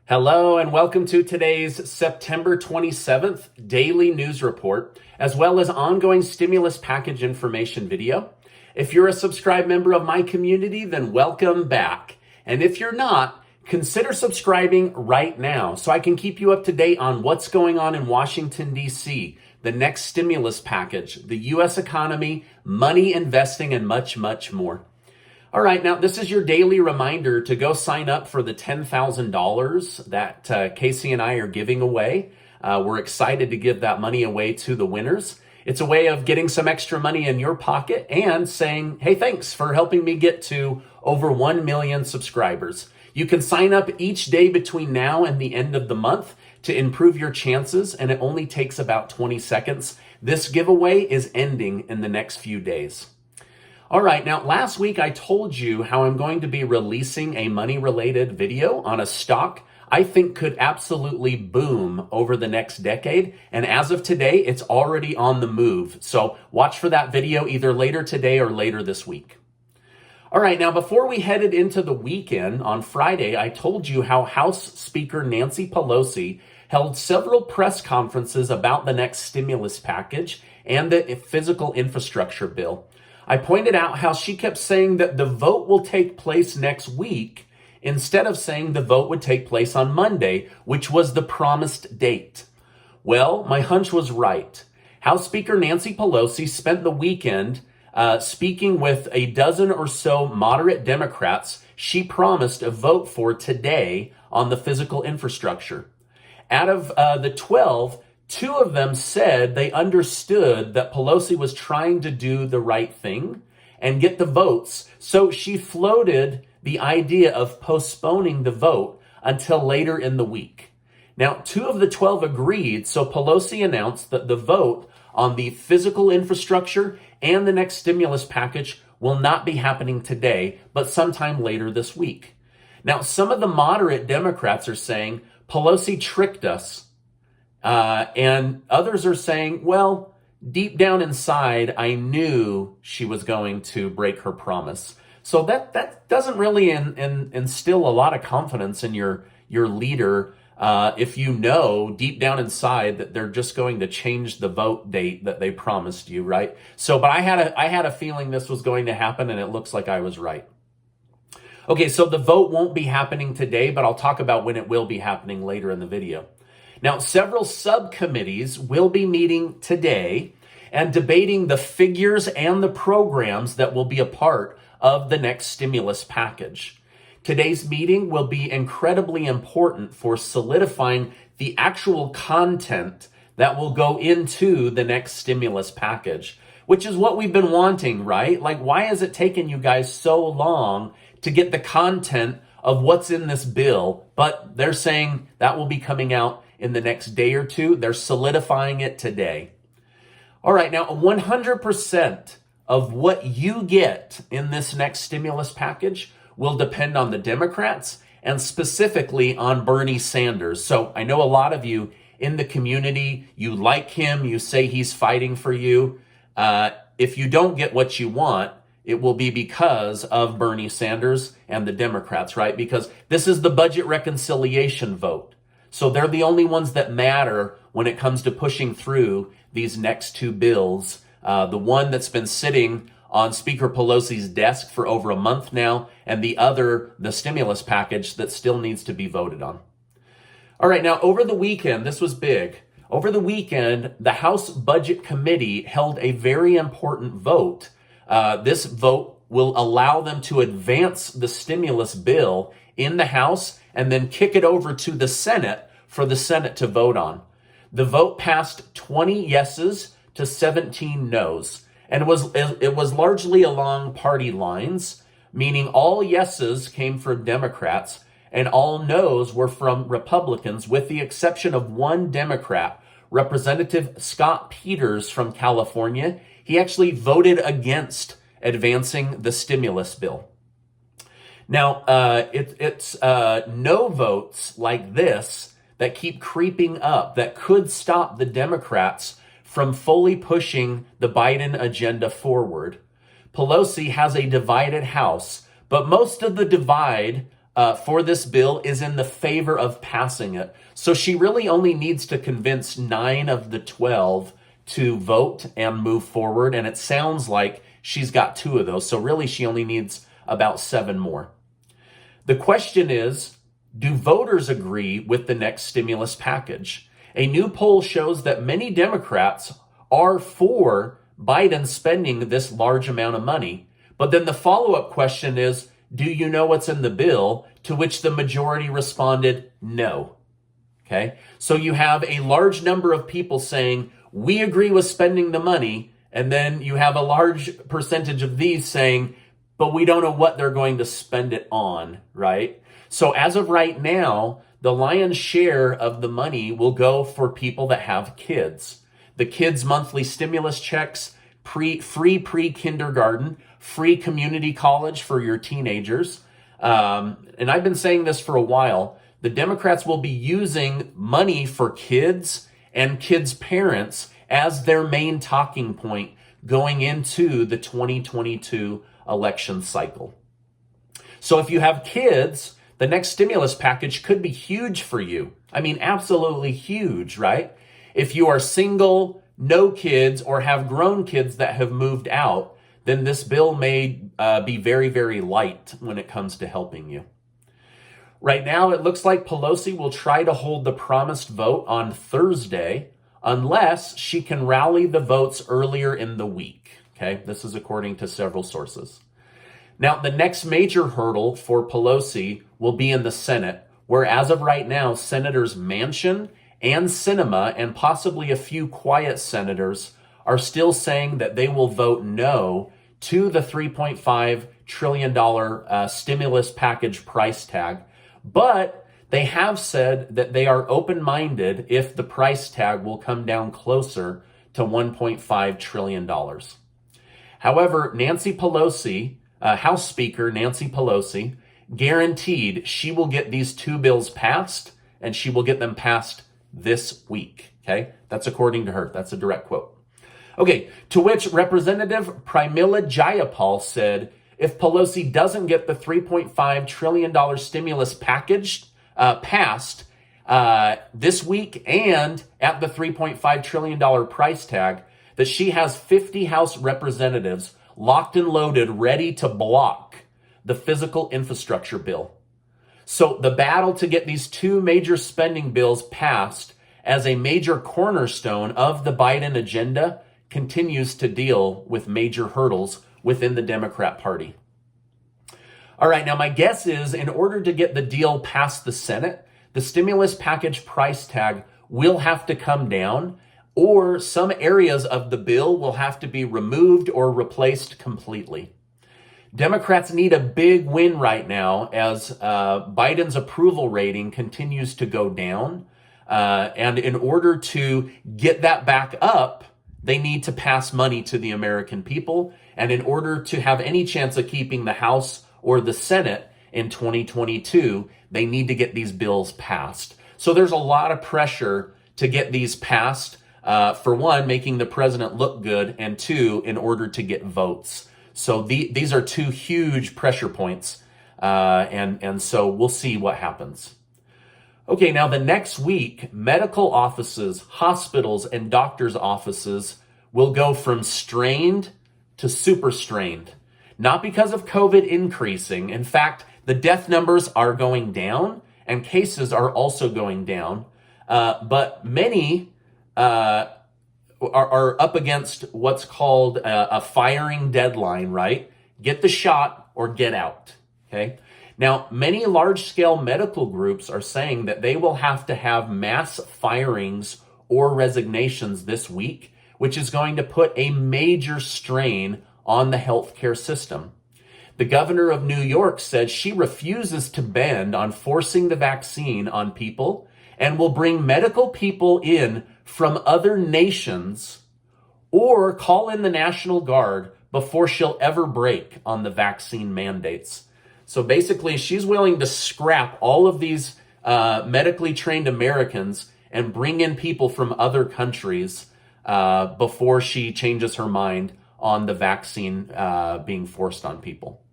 Hello and welcome to today's September 27th daily news report, as well as ongoing stimulus package information video. If you're a subscribed member of my community, then welcome back. And if you're not, consider subscribing right now so I can keep you up to date on what's going on in Washington, D.C., the next stimulus package, the U.S. economy, money investing, and much, much more. All right, now this is your daily reminder to go sign up for the $10,000 that Casey and I are giving away. We're excited to give that money away to the winners. It's a way of getting some extra money in your pocket and saying, hey, thanks for helping me get to over 1 million subscribers. You can sign up each day between now and the end of the month to improve your chances, and it only takes about 20 seconds. This giveaway is ending in the next few days. All right, now last week I told you how I'm going to be releasing a money-related video on a stock I think could absolutely boom over the next decade. And as of today, it's already on the move. So watch for that video either later today or later this week. All right, now before we headed into the weekend, on Friday, I told you how House Speaker Nancy Pelosi held several press conferences about the next stimulus package and the physical infrastructure bill. I pointed out how she kept saying that the vote will take place next week instead of saying the vote would take place on Monday, which was the promised date. Well, my hunch was right. House Speaker Nancy Pelosi spent the weekend speaking with a dozen or so moderate Democrats she promised a vote for today on the physical infrastructure. Out of the 12, 2 of them said they understood that Pelosi was trying to do the right thing and get the votes. So she floated the idea of postponing the vote until later in the week. Now, 2 of the 12 agreed, so Pelosi announced that the vote on the physical infrastructure and the next stimulus package will not be happening today, but sometime later this week. Now, some of the moderate Democrats are saying Pelosi tricked us. And others are saying, well, deep down inside, I knew she was going to break her promise. So that doesn't really instill a lot of confidence in your leader if you know deep down inside that they're just going to change the vote date that they promised you, right? So, but I had a feeling this was going to happen, and it looks like I was right. Okay, so the vote won't be happening today, but I'll talk about when it will be happening later in the video. Now, several subcommittees will be meeting today and debating the figures and the programs that will be a part of the next stimulus package. Today's meeting will be incredibly important for solidifying the actual content that will go into the next stimulus package, which is what we've been wanting, right? Like, why has it taken you guys so long to get the content of what's in this bill? But they're saying that will be coming out in the next day or two. They're solidifying it today. All right, now 100% of what you get in this next stimulus package will depend on the Democrats and specifically on Bernie Sanders. So I know a lot of you in the community, you like him, you say he's fighting for you. If you don't get what you want, it will be because of Bernie Sanders and the Democrats, right? Because this is the budget reconciliation vote. So they're the only ones that matter when it comes to pushing through these next 2 bills. The one that's been sitting on Speaker Pelosi's desk for over a month now, and the other, the stimulus package that still needs to be voted on. All right, now over the weekend, this was big. Over the weekend, the House Budget Committee held a very important vote. This vote will allow them to advance the stimulus bill in the House and then kick it over to the Senate for the Senate to vote on. The vote passed 20 yeses to 17 noes, and it was largely along party lines, meaning all yeses came from Democrats and all noes were from Republicans, with the exception of one Democrat, Representative Scott Peters from California. He actually voted against advancing the stimulus bill. Now, it's no votes like this that keep creeping up that could stop the Democrats from fully pushing the Biden agenda forward. Pelosi has a divided House, but most of the divide for this bill is in the favor of passing it. So she really only needs to convince 9 of the 12 to vote and move forward. And it sounds like she's got 2 of those. So really she only needs about 7 more. The question is, do voters agree with the next stimulus package? A new poll shows that many Democrats are for Biden spending this large amount of money. But then the follow-up question is, do you know what's in the bill? To which the majority responded, no. Okay, so you have a large number of people saying, we agree with spending the money. And then you have a large percentage of these saying, but we don't know what they're going to spend it on, right? So as of right now, the lion's share of the money will go for people that have kids. The kids' monthly stimulus checks, free pre-kindergarten, free community college for your teenagers. And I've been saying this for a while. The Democrats will be using money for kids and kids' parents as their main talking point going into the 2022 election cycle. So if you have kids, the next stimulus package could be huge for you. I mean, absolutely huge, right? If you are single, no kids, or have grown kids that have moved out, then this bill may be very, very light when it comes to helping you. Right now, it looks like Pelosi will try to hold the promised vote on Thursday unless she can rally the votes earlier in the week. Okay, this is according to several sources. Now, the next major hurdle for Pelosi will be in the Senate, where as of right now, Senators Manchin and Sinema, and possibly a few quiet senators, are still saying that they will vote no to the $3.5 trillion stimulus package price tag. But they have said that they are open-minded if the price tag will come down closer to $1.5 trillion. However, Nancy Pelosi, House Speaker Nancy Pelosi, guaranteed she will get these 2 bills passed, and she will get them passed this week. Okay, that's according to her. That's a direct quote. Okay, to which Representative Pramila Jayapal said, if Pelosi doesn't get the $3.5 trillion stimulus package passed this week and at the $3.5 trillion price tag, that she has 50 House representatives locked and loaded, ready to block the physical infrastructure bill. So the battle to get these 2 major spending bills passed as a major cornerstone of the Biden agenda continues to deal with major hurdles within the Democrat Party. All right, now my guess is in order to get the deal past the Senate, the stimulus package price tag will have to come down, or some areas of the bill will have to be removed or replaced completely. Democrats need a big win right now as Biden's approval rating continues to go down. And in order to get that back up, they need to pass money to the American people. And in order to have any chance of keeping the House or the Senate in 2022, they need to get these bills passed. So there's a lot of pressure to get these passed. For one, making the president look good, and 2, in order to get votes. So these are 2 huge pressure points, and so we'll see what happens. Okay, now the next week, medical offices, hospitals, and doctors' offices will go from strained to super strained. Not because of COVID increasing. In fact, the death numbers are going down, and cases are also going down. But many are up against what's called a firing deadline, right? Get the shot or get out, okay? Now, many large-scale medical groups are saying that they will have to have mass firings or resignations this week, which is going to put a major strain on the healthcare system. The governor of New York said she refuses to bend on forcing the vaccine on people and will bring medical people in from other nations or call in the National Guard before she'll ever break on the vaccine mandates. So basically, she's willing to scrap all of these medically trained Americans and bring in people from other countries before she changes her mind on the vaccine being forced on people.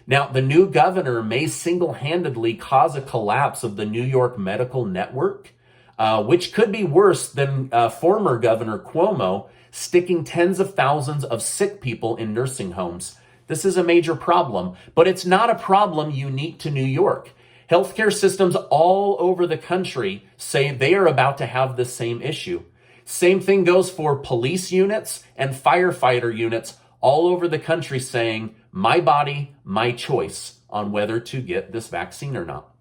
Now, the new governor may single-handedly cause a collapse of the New York medical network, which could be worse than former Governor Cuomo sticking tens of thousands of sick people in nursing homes. This is a major problem, but it's not a problem unique to New York. Healthcare systems all over the country say they are about to have the same issue. Same thing goes for police units and firefighter units all over the country saying, my body, my choice on whether to get this vaccine or not.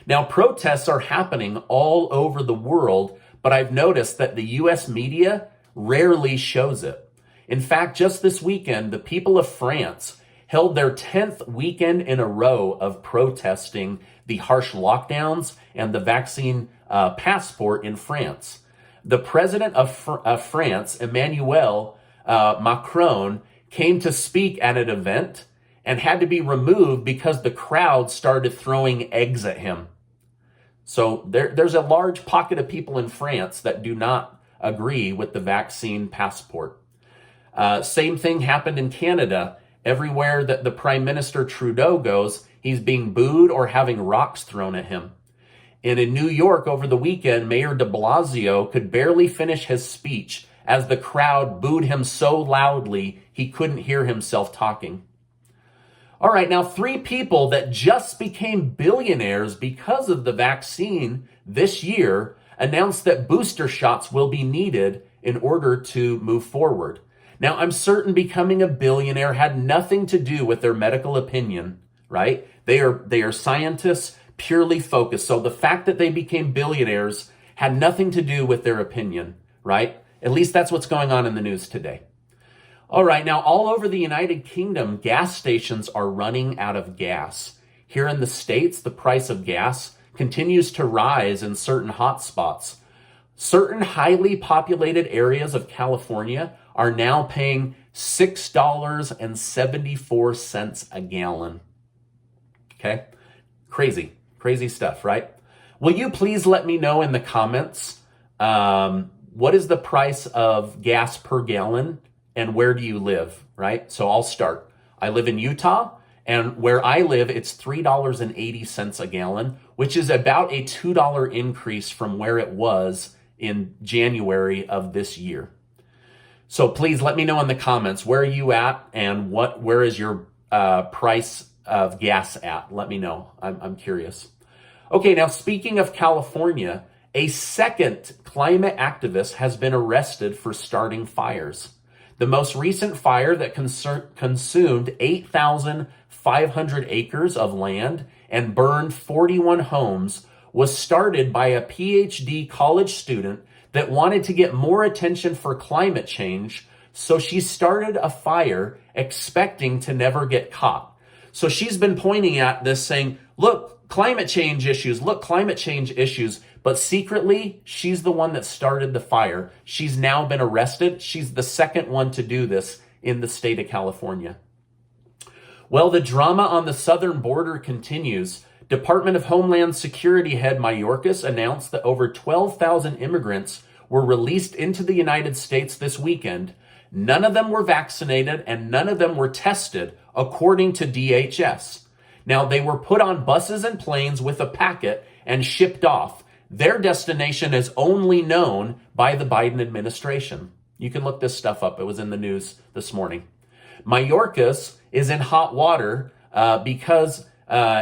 Now, protests are happening all over the world, but I've noticed that the US media rarely shows it. In fact, just this weekend, the people of France held their 10th weekend in a row of protesting the harsh lockdowns and the vaccine passport in France. The president of France, Emmanuel Macron, came to speak at an event and had to be removed because the crowd started throwing eggs at him. So there's a large pocket of people in France that do not agree with the vaccine passport. Same thing happened in Canada. Everywhere that the Prime Minister Trudeau goes, he's being booed or having rocks thrown at him. And in New York over the weekend, Mayor de Blasio could barely finish his speech as the crowd booed him so loudly he couldn't hear himself talking. All right, now 3 people that just became billionaires because of the vaccine this year announced that booster shots will be needed in order to move forward. Now, I'm certain becoming a billionaire had nothing to do with their medical opinion, right? They are scientists purely focused. So the fact that they became billionaires had nothing to do with their opinion, right? At least that's what's going on in the news today. All right, now all over the United Kingdom, gas stations are running out of gas. Here in the States, the price of gas continues to rise in certain hotspots. Certain highly populated areas of California are now paying $6.74 a gallon. Okay? Crazy stuff, right? Will you please let me know in the comments, what is the price of gas per gallon and where do you live, right? So I'll start. I live in Utah, and where I live, it's $3.80 a gallon, which is about a $2 increase from where it was in January of this year. So please let me know in the comments, where are you at and where is your price of gas at? Let me know. I'm curious. Okay, now speaking of California, a second climate activist has been arrested for starting fires. The most recent fire that consumed 8,500 acres of land and burned 41 homes was started by a PhD college student that wanted to get more attention for climate change, so she started a fire expecting to never get caught. So she's been pointing at this saying, look, climate change issues, but secretly, she's the one that started the fire. She's now been arrested. She's the second one to do this in the state of California. Well, the drama on the southern border continues. Department of Homeland Security head Mayorkas announced that over 12,000 immigrants were released into the United States this weekend. None of them were vaccinated and none of them were tested, according to DHS. Now, they were put on buses and planes with a packet and shipped off. Their destination is only known by the Biden administration. You can look this stuff up. It was in the news this morning. Mayorkas is in hot water because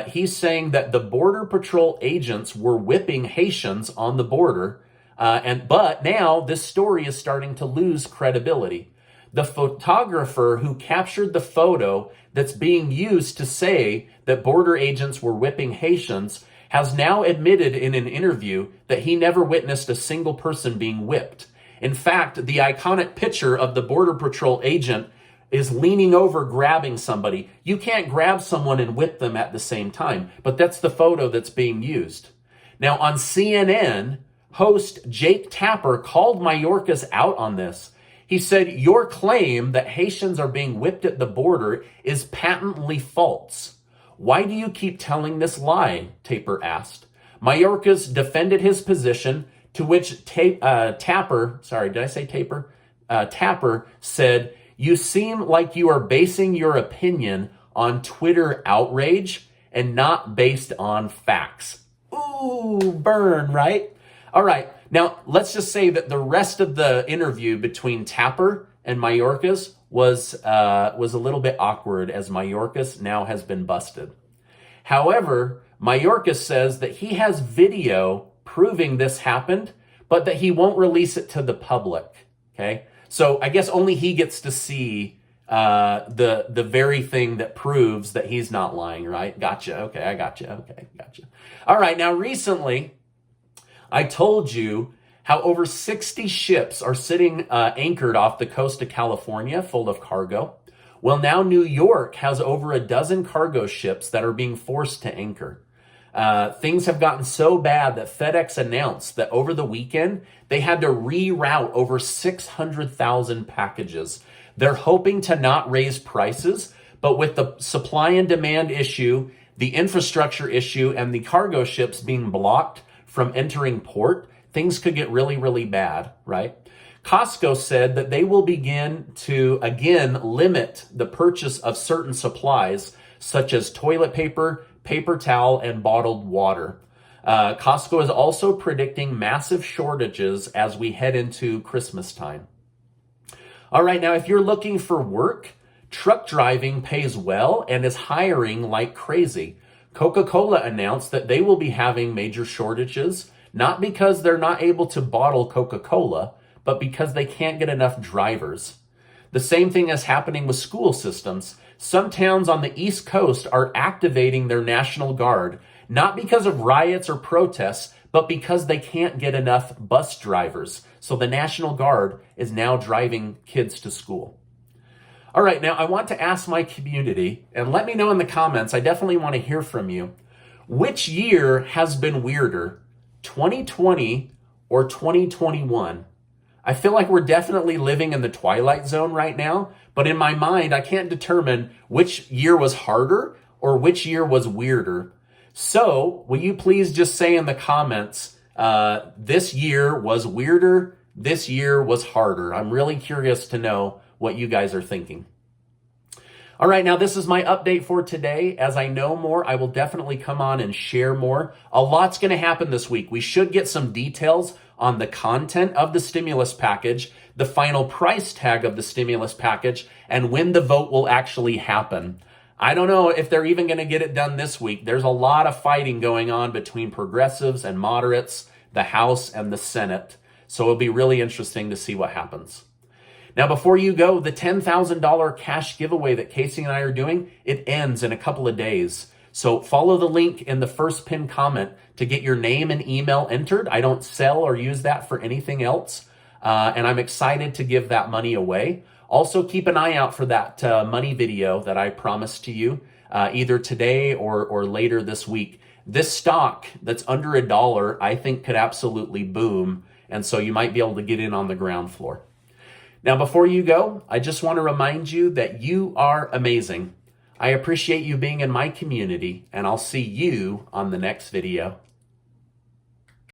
he's saying that the Border Patrol agents were whipping Haitians on the border. But now this story is starting to lose credibility. The photographer who captured the photo that's being used to say that border agents were whipping Haitians has now admitted in an interview that he never witnessed a single person being whipped. In fact, the iconic picture of the Border Patrol agent is leaning over grabbing somebody. You can't grab someone and whip them at the same time, but that's the photo that's being used. Now on CNN, host Jake Tapper called Mayorkas out on this. He said, your claim that Haitians are being whipped at the border is patently false. Why do you keep telling this lie? Tapper asked. Mayorkas defended his position, to which Tapper said, you seem like you are basing your opinion on Twitter outrage and not based on facts. Ooh, burn, right? All right, now let's just say that the rest of the interview between Tapper and Mayorkas was a little bit awkward, as Mayorkas now has been busted. However, Mayorkas says that he has video proving this happened, but that he won't release it to the public, okay? So I guess only he gets to see the very thing that proves that he's not lying, right? Gotcha, okay, I gotcha, okay, gotcha. All right, now recently, I told you how over 60 ships are sitting anchored off the coast of California full of cargo. Well, now New York has over a dozen cargo ships that are being forced to anchor. Things have gotten so bad that FedEx announced that over the weekend, they had to reroute over 600,000 packages. They're hoping to not raise prices, but with the supply and demand issue, the infrastructure issue, and the cargo ships being blocked from entering port, things could get really, really bad, right? Costco said that they will begin to, again, limit the purchase of certain supplies, such as toilet paper, paper towel, and bottled water. Costco is also predicting massive shortages as we head into Christmas time. All right, now if you're looking for work, truck driving pays well and is hiring like crazy. Coca-Cola announced that they will be having major shortages, not because they're not able to bottle Coca-Cola, but because they can't get enough drivers. The same thing is happening with school systems. Some towns on the East Coast are activating their National Guard, not because of riots or protests, but because they can't get enough bus drivers. So the National Guard is now driving kids to school. All right, now I want to ask my community, and let me know in the comments, I definitely want to hear from you. Which year has been weirder, 2020 or 2021? I feel like we're definitely living in the twilight zone right now, but in my mind, I can't determine which year was harder or which year was weirder. So will you please just say in the comments, this year was weirder, this year was harder. I'm really curious to know what you guys are thinking. All right, now this is my update for today. As I know more, I will definitely come on and share more. A lot's going to happen this week. We should get some details on the content of the stimulus package, the final price tag of the stimulus package, and when the vote will actually happen. I don't know if they're even going to get it done this week. There's a lot of fighting going on between progressives and moderates, the House and the Senate. So it'll be really interesting to see what happens. Now, before you go, the $10,000 cash giveaway that Casey and I are doing, it ends in a couple of days. So follow the link in the first pinned comment to get your name and email entered. I don't sell or use that for anything else. And I'm excited to give that money away. Also, keep an eye out for that money video that I promised to you either today or later this week. This stock that's under $1, I think could absolutely boom. And so you might be able to get in on the ground floor. Now, before you go, I just want to remind you that you are amazing. I appreciate you being in my community, and I'll see you on the next video.